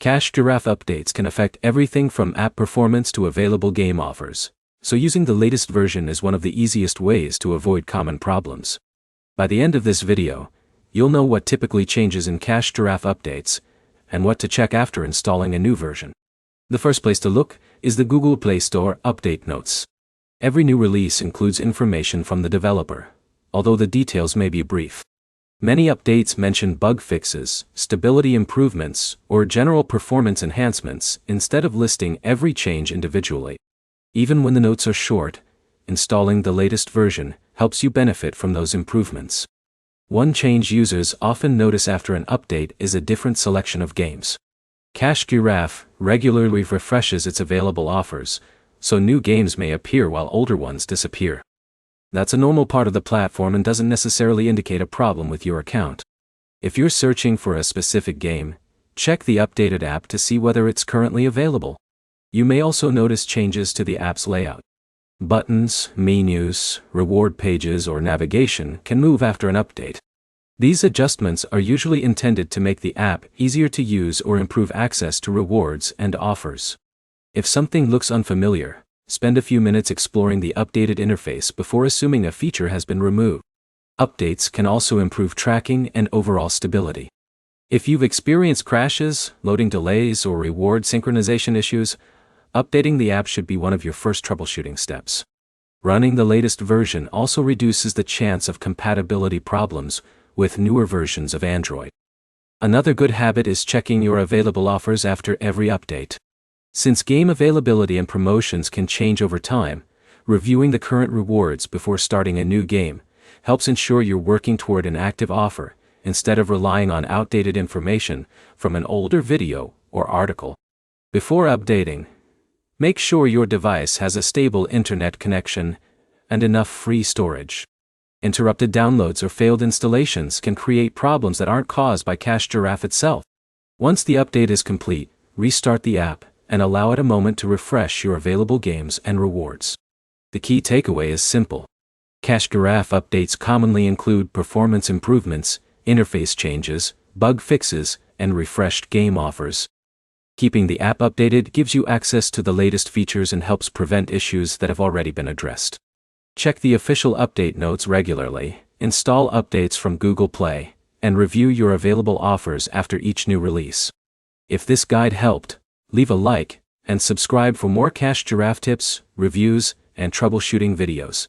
Giraffe updates can affect everything from app performance to available game offers, so using the latest version is one of the easiest ways to avoid common problems. By the end of this video, you'll know what typically changes in Giraffe updates, and what to check after installing a new version. The first place to look is the Google Play Store update notes. Every new release includes information from the developer, although the details may be brief. Many updates mention bug fixes, stability improvements, or general performance enhancements instead of listing every change individually. Even when the notes are short, installing the latest version helps you benefit from those improvements. One change users often notice after an update is a different selection of games. Giraffe regularly refreshes its available offers, so new games may appear while older ones disappear. That's a normal part of the platform and doesn't necessarily indicate a problem with your account. If you're searching for a specific game, check the updated app to see whether it's currently available. You may also notice changes to the app's layout. Buttons, menus, reward pages, or navigation can move after an update. These adjustments are usually intended to make the app easier to use or improve access to rewards and offers. If something looks unfamiliar, spend a few minutes exploring the updated interface before assuming a feature has been removed. Updates can also improve tracking and overall stability. If you've experienced crashes, loading delays, or reward synchronization issues, updating the app should be one of your first troubleshooting steps. Running the latest version also reduces the chance of compatibility problems with newer versions of Android. Another good habit is checking your available offers after every update. Since game availability and promotions can change over time, reviewing the current rewards before starting a new game helps ensure you're working toward an active offer instead of relying on outdated information from an older video or article. Before updating, make sure your device has a stable internet connection and enough free storage. Interrupted downloads or failed installations can create problems that aren't caused by Giraffe itself. Once the update is complete, restart the app and allow it a moment to refresh your available games and rewards. The key takeaway is simple. Giraffe updates commonly include performance improvements, interface changes, bug fixes, and refreshed game offers. Keeping the app updated gives you access to the latest features and helps prevent issues that have already been addressed. Check the official update notes regularly, install updates from Google Play, and review your available offers after each new release. If this guide helped, leave a like and subscribe for more Giraffe tips, reviews, and troubleshooting videos.